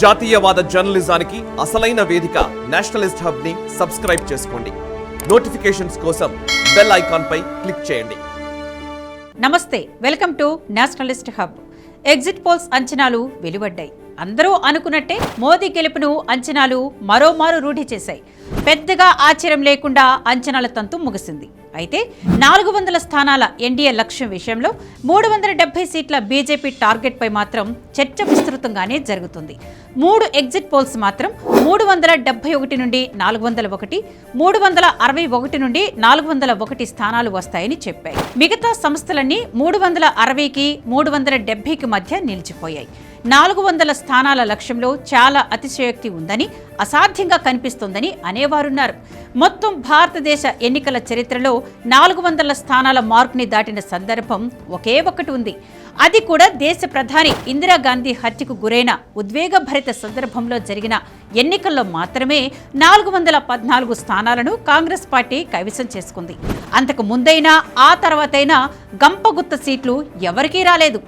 జాతీయవాద జర్నలిజానికి అసలైన వేదిక నేషనలిస్ట్ హబ్ ని సబ్స్క్రైబ్ చేసుకోండి. నోటిఫికేషన్స్ కోసం బెల్ ఐకాన్ పై క్లిక్ చేయండి. నమస్తే, welcome to Nationalist hub. Exit polls అంచనాలు వెలువడ్డాయి. అందరూ అనుకున్నట్టే మోదీ గెలుపును అంచనాలు మరోమారు రూఢి చేశాయి. పెద్దగా ఆశ్చర్యం లేకుండా అంచనాల తంతు ముగిసింది. అయితే 400 స్థానాల ఎన్డీఏ లక్ష్యం విషయంలో 370 సీట్ల బీజేపీ టార్గెట్ పై మాత్రం చర్చ విస్తృతంగానే జరుగుతుంది. 3 ఎగ్జిట్ పోల్స్ మాత్రం 371 నుండి 401, 361 నుండి 401 స్థానాలు వస్తాయని చెప్పాయి. మిగతా సంస్థలన్నీ 360కి 370కి మధ్య నిలిచిపోయాయి. 400 స్థానాల లక్ష్యంలో చాలా అతిశయోక్తి ఉందని, అసాధ్యంగా కనిపిస్తోందని అనేవారున్నారు. మొత్తం భారతదేశ ఎన్నికల చరిత్రలో 400 స్థానాల మార్కుని దాటిన సందర్భం ఒకే ఒక్కటి ఉంది. అది కూడా దేశ ప్రధాని ఇందిరాగాంధీ హత్యకు గురైన ఉద్వేగభరిత సందర్భంలో జరిగిన ఎన్నికల్లో మాత్రమే 414 స్థానాలను కాంగ్రెస్ పార్టీ కైవసం చేసుకుంది. అంతకు ముందైనా ఆ తర్వాతైనా గంపగుత్త సీట్లు ఎవరికీ రాలేదు.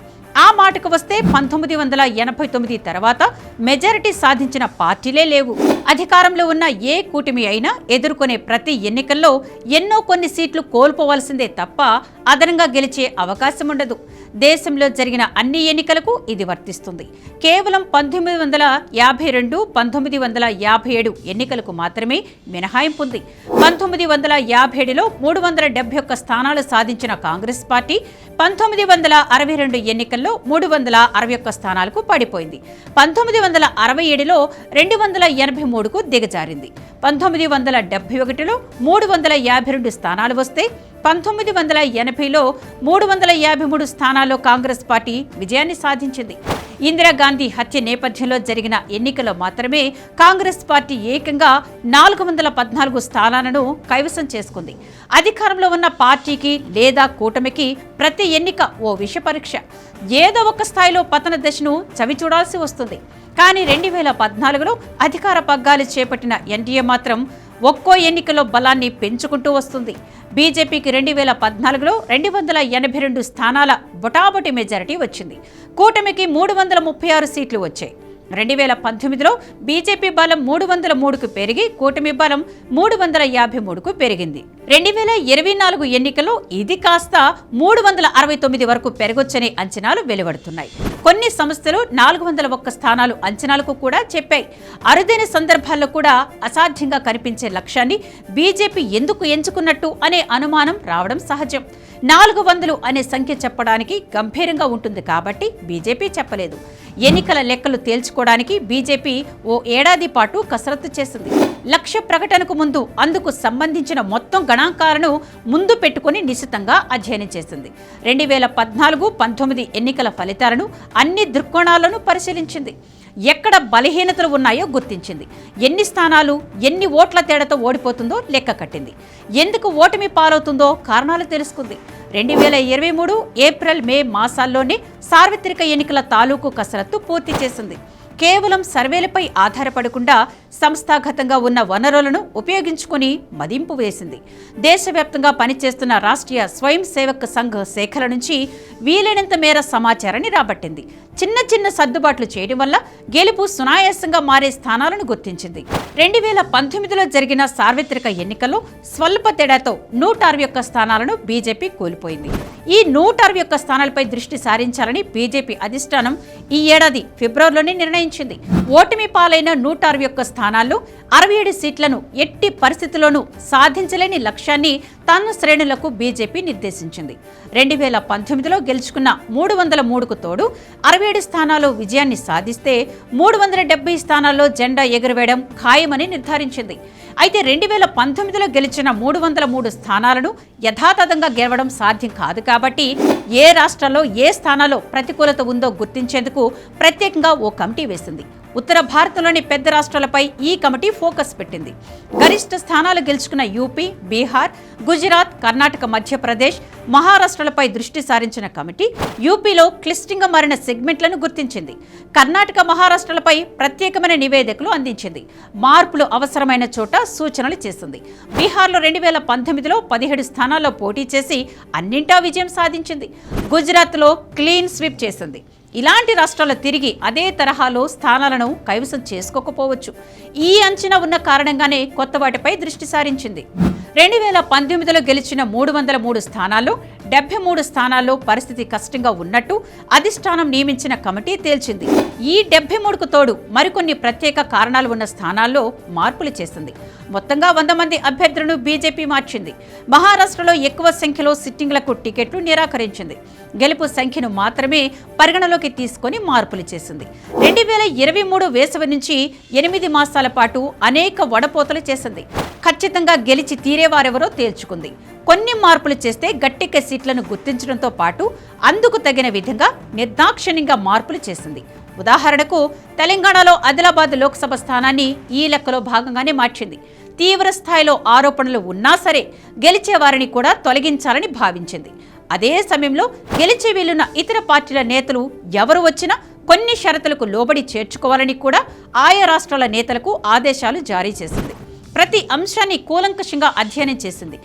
ఆ మాటకు వస్తే 1989 తర్వాత మెజారిటీ సాధించిన పార్టీలే లేవు. అధికారంలో ఉన్న ఏ కూటమి అయినా ఎదుర్కొనే ప్రతి ఎన్నికల్లో ఎన్నో కొన్ని సీట్లు కోల్పోవాల్సిందే తప్ప అదనంగా గెలిచే అవకాశం ఉండదు. దేశంలో జరిగిన అన్ని ఎన్నికలకు ఇది వర్తిస్తుంది. కేవలం 1952, 1957 ఎన్నికలకు మాత్రమే మినహాయింపు ఉంది. 1957లో 371 స్థానాలు సాధించిన కాంగ్రెస్ పార్టీ 1962 ఎన్నికల్లో 361 స్థానాలకు పడిపోయింది. 1967లో 283కు దిగజారింది. 1971లో 352 స్థానాలు వస్తే 1980లో 353 స్థానాల్లో కాంగ్రెస్ పార్టీ విజయాన్ని సాధించింది. ఇందిరాగాంధీ హత్య నేపథ్యంలో జరిగిన ఎన్నికల్లో మాత్రమే కాంగ్రెస్ పార్టీ ఏకంగా 414 స్థానాలను కైవసం చేసుకుంది. అధికారంలో ఉన్న పార్టీకి లేదా కూటమికి ప్రతి ఎన్నిక ఓ విష పరీక్ష. ఏదో ఒక స్థాయిలో పతన దశను చవిచూడాల్సి వస్తుంది. కానీ 2014లో అధికార పగ్గాలు చేపట్టిన ఎన్డీఏ మాత్రం ఒక్కో ఎన్నికలో బలాన్ని పెంచుకుంటూ వస్తుంది. బీజేపీకి 2014లో 282 స్థానాల బొటాబొటి మెజారిటీ వచ్చింది. కూటమికి 336 సీట్లు వచ్చాయి. 2019లో బీజేపీ బలం 303కు పెరిగి కూటమి బలం 353కు పెరిగింది. 2024 ఎన్నికల్లో ఇది కాస్త 369 వరకు పెరగొచ్చనే అంచనాలు వెలువడుతున్నాయి. కొన్ని సంస్థలు 401 స్థానాలు అంచనాలకు కూడా చెప్పాయి. అరుదైన సందర్భాల్లో కూడా అసాధ్యంగా కనిపించే లక్ష్యాన్ని బీజేపీ ఎందుకు ఎంచుకున్నట్టు అనే అనుమానం రావడం సహజం. 400 అనే సంఖ్య చెప్పడానికి గంభీరంగా ఉంటుంది కాబట్టి బీజేపీ చెప్పలేదు. ఎన్నికల లెక్కలు తేల్చుకోవడానికి బీజేపీ ఓ ఏడాది పాటు కసరత్తు చేసింది. లక్ష్య ప్రకటనకు ముందు అందుకు సంబంధించిన మొత్తం గణాంకాలను ముందు పెట్టుకుని నిశితంగా అధ్యయనం చేసింది. 2014-19 ఎన్నికల ఫలితాలను అన్ని దృక్కోణాలను పరిశీలించింది. ఎక్కడ బలహీనతలు ఉన్నాయో గుర్తించింది. ఎన్ని స్థానాలు ఎన్ని ఓట్ల తేడాతో ఓడిపోతుందో లెక్క కట్టింది. ఎందుకు ఓటమి పాలవుతుందో కారణాలు తెలుసుకుంది. 2023 ఏప్రిల్ మే మాసాల్లోనే సార్వత్రిక ఎన్నికల తాలూకు కసరత్తు పూర్తి చేసింది. కేవలం సర్వేలపై ఆధారపడకుండా సంస్థాగతంగా ఉన్న వనరులను ఉపయోగించుకుని మదింపు వేసింది. దేశవ్యాప్తంగా పనిచేస్తున్న రాష్ట్రీయ స్వయం సేవక్ సంఘ్ శాఖల నుంచి వీలైనంత మేర సమాచారాన్ని రాబట్టింది. చిన్న చిన్న సర్దుబాట్లు చేయడం వల్ల గెలుపు సునాయాసంగా మారే స్థానాలను గుర్తించింది. 2019లో జరిగిన సార్వత్రిక ఎన్నికల్లో స్వల్ప తేడాతో 161 స్థానాలను బీజేపీ కోల్పోయింది. ఈ 161 స్థానాలపై దృష్టి సారించాలని బీజేపీ అధిష్టానం ఈ ఏడాది ఫిబ్రవరిలోనే నిర్ణయించింది. ఓటమి పాలైన 161 స్థానాల్లో 67 సీట్లను ఎట్టి పరిస్థితుల్లోనూ సాధించలేని లక్ష్యాన్ని తన శ్రేణులకు బీజేపీ నిర్దేశించింది. 2019లో గెలుచుకున్న 303కు తోడు 67 స్థానాల్లో విజయాన్ని సాధిస్తే 370 స్థానాల్లో జెండా ఎగురవేయడం ఖాయమని నిర్ధారించింది. అయితే 2019లో గెలిచిన 303 స్థానాలను యథాతథంగా గెలవడం సాధ్యం కాదు కాబట్టి ఏ రాష్ట్రాల్లో ఏ స్థానాల్లో ప్రతికూలత ఉందో గుర్తించేందుకు ప్రత్యేకంగా ఓ కమిటీ వేసింది. ఉత్తర భారతంలోని పెద్ద రాష్ట్రాలపై ఈ కమిటీ ఫోకస్ పెట్టింది. గరిష్ట స్థానాలు గెలుచుకున్న యూపీ, బీహార్, గుజరాత్, కర్ణాటక, మధ్యప్రదేశ్, మహారాష్ట్రలపై దృష్టి సారించిన కమిటీ యూపీలో క్లిష్టంగా మారిన సెగ్మెంట్లను గుర్తించింది. కర్ణాటక, మహారాష్ట్రలపై ప్రత్యేకమైన నివేదికలు అందించింది. మార్పులు అవసరమైన చోట సూచనలు చేసింది. బీహార్లో 2019లో 17 స్థానాల్లో పోటీ చేసి అన్నింటా విజయం సాధించింది. గుజరాత్లో క్లీన్ స్వీప్ చేసింది. ఇలాంటి రాష్ట్రాలు తిరిగి అదే తరహాలో స్థానాలను కైవసం చేసుకోకపోవచ్చు. ఈ అంచనా ఉన్న కారణంగానే కొత్త వాటిపై దృష్టి సారించింది. 2019లో గెలిచిన 303 స్థానాల్లో 73 స్థానాల్లో పరిస్థితి కష్టంగా ఉన్నట్టు అధిష్టానం నియమించిన కమిటీ తేల్చింది. ఈ 73కు తోడు మరికొన్ని ప్రత్యేక కారణాలు ఉన్న స్థానాల్లో మార్పులు చేసింది. మొత్తంగా 100 మంది అభ్యర్థులను బీజేపీ మార్చింది. మహారాష్ట్రలో ఎక్కువ సంఖ్యలో సిట్టింగ్లకు టికెట్లు నిరాకరించింది. గెలుపు సంఖ్యను మాత్రమే పరిగణలోకి తీసుకొని మార్పులు చేసింది. 2023 వేసవి నుంచి 8 మాసాల పాటు అనేక వడపోతలు చేసింది. ఖచ్చితంగా గెలిచి తీరేవారెవరో తేల్చుకుంది. కొన్ని మార్పులు చేస్తే గట్టెక్కే సీట్లను గుర్తించడంతో పాటు అందుకు తగిన విధంగా నిర్దాక్షిణ్యంగా మార్పులు చేసింది. ఉదాహరణకు తెలంగాణలో ఆదిలాబాద్ లోక్సభ స్థానాన్ని ఈ లెక్కలో భాగంగానే మార్చింది. తీవ్ర స్థాయిలో ఆరోపణలు ఉన్నా సరే గెలిచే వారిని కూడా తొలగించాలని భావించింది. అదే సమయంలో గెలిచే వీలున్న ఇతర పార్టీల నేతలు ఎవరు వచ్చినా కొన్ని షరతులకు లోబడి చేర్చుకోవాలని కూడా ఆయా రాష్ట్రాల నేతలకు ఆదేశాలు జారీ చేసింది. ప్రతి అంశాన్ని కూలంకషంగా అధ్యయనం చేసింది.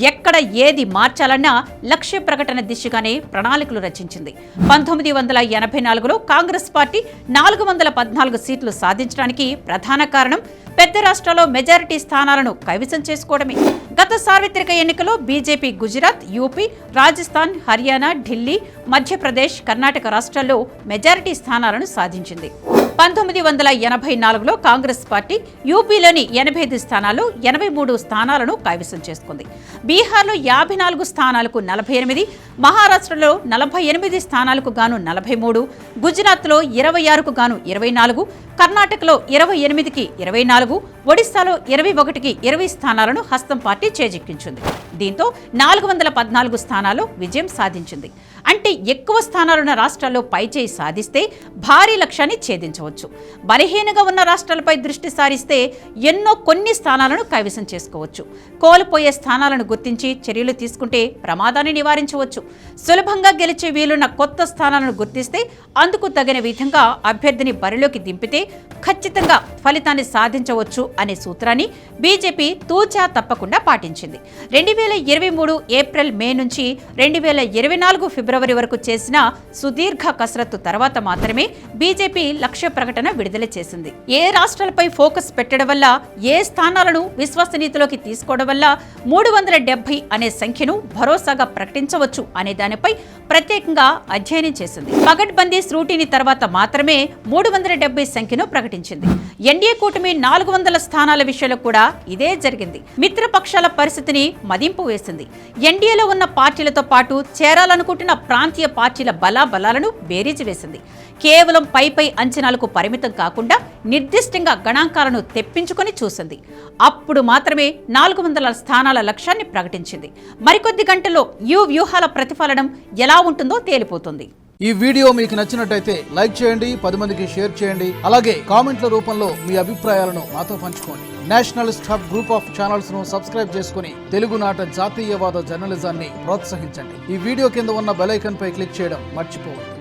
ఎక్కడ ఏది మార్చాలన్నా లక్ష్య ప్రకటన దిశగానే ప్రణాళికలు రచించింది. 1984లో కాంగ్రెస్ పార్టీ 414 సీట్లు సాధించడానికి ప్రధాన కారణం పెద్ద రాష్ట్రాల్లో మెజారిటీ స్థానాలను కైవసం చేసుకోవడమే. గత సార్వత్రిక ఎన్నికల్లో బీజేపీ గుజరాత్, యూపీ, రాజస్థాన్, హర్యానా, ఢిల్లీ, మధ్యప్రదేశ్, కర్ణాటక రాష్ట్రాల్లో మెజారిటీ స్థానాలను సాధించింది. 1984లో కాంగ్రెస్ పార్టీ యూపీలోని 85 స్థానాల్లో 83 స్థానాలను కైవసం చేసుకుంది. బీహార్లో 54 స్థానాలకు 48, మహారాష్ట్రలో 48 స్థానాలకు గాను 43, గుజరాత్లో 26కు గాను 24, కర్ణాటకలో 28కి 24, ఒడిశాలో 21కి 20 స్థానాలను హస్తం పార్టీ చేజిక్కించింది. దీంతో 414 స్థానాల్లో విజయం సాధించింది. అంటే ఎక్కువ స్థానాలున్న రాష్ట్రాల్లో పైచేయి సాధిస్తే భారీ లక్ష్యాన్ని ఛేదించవచ్చు. బలహీనంగా ఉన్న రాష్ట్రాలపై దృష్టి సారిస్తే కొన్ని స్థానాలను కైవసం చేసుకోవచ్చు. కోల్పోయే స్థానాలను గుర్తించి చర్యలు తీసుకుంటే ప్రమాదాన్ని నివారించవచ్చు. సులభంగా గెలిచే వీలున్న కొత్త స్థానాలను గుర్తిస్తే అందుకు తగిన విధంగా అభ్యర్థిని బరిలోకి దింపితే ఖచ్చితంగా ఫలితాన్ని సాధించవచ్చు అనే సూత్రాన్ని బీజేపీ తూచా తప్పకుండా పాటించింది. 2023 ఏప్రిల్, మే నుంచి 2024 ఫిబ్రవరి వరకు చేసిన సుదీర్ఘ కసరత్తు తర్వాత మాత్రమే బీజేపీ లక్ష్య ప్రకటన విడుదల చేసింది. ఏ రాష్ట్రాలపై ఫోకస్ పెట్టడం వల్ల, ఏ స్థానాలను విశ్వసనీయతలోకి తీసుకోవడం వల్ల 370 అనే సంఖ్యను భరోసాగా ప్రకటించవచ్చు అనే దానిపై ప్రత్యేకంగా అధ్యయనం చేసింది. పగడ్బందీ స్క్రూటినీ తర్వాత మాత్రమే 370 సంఖ్యను ప్రకటించింది. ఎన్డీఏ కూటమి 400 స్థానాల విషయంలో కూడా ఇదే జరిగింది. మిత్రపక్షాల పరిస్థితిని మదింపు వేసింది. ఎన్డీఏలో ఉన్న పార్టీలతో పాటు చేరాలనుకుంటున్న ప్రాంతీయ పార్టీల బలాబలాలను బేరీజు వేసింది. కేవలం పై అంచనాలకు పరిమితం కాకుండా నిర్దిష్టంగా గణాంకాలను తెప్పించుకొని చూసింది. అప్పుడు మాత్రమే 400 స్థానాల లక్ష్యాన్ని ప్రకటించింది. మరికొద్ది గంటల్లో ఈ వ్యూహాల ప్రతిఫలనం ఎలా ఉంటుందో తేలిపోతుంది. ఈ వీడియో మీకు నచ్చినట్టయితే లైక్ చేయండి, 10 మందికి షేర్ చేయండి. అలాగే కామెంట్ల రూపంలో మీ అభిప్రాయాలను మాతో పంచుకోండి. Nationalist hub group of channels ను సబ్స్క్రైబ్ చేసుకుని తెలుగునాట జాతీయవాద జర్నలిజాన్ని ప్రోత్సహించండి. ఈ వీడియో కింద ఉన్న బెల్ ఐకాన్ పై క్లిక్ చేయడం మర్చిపోవద్దు.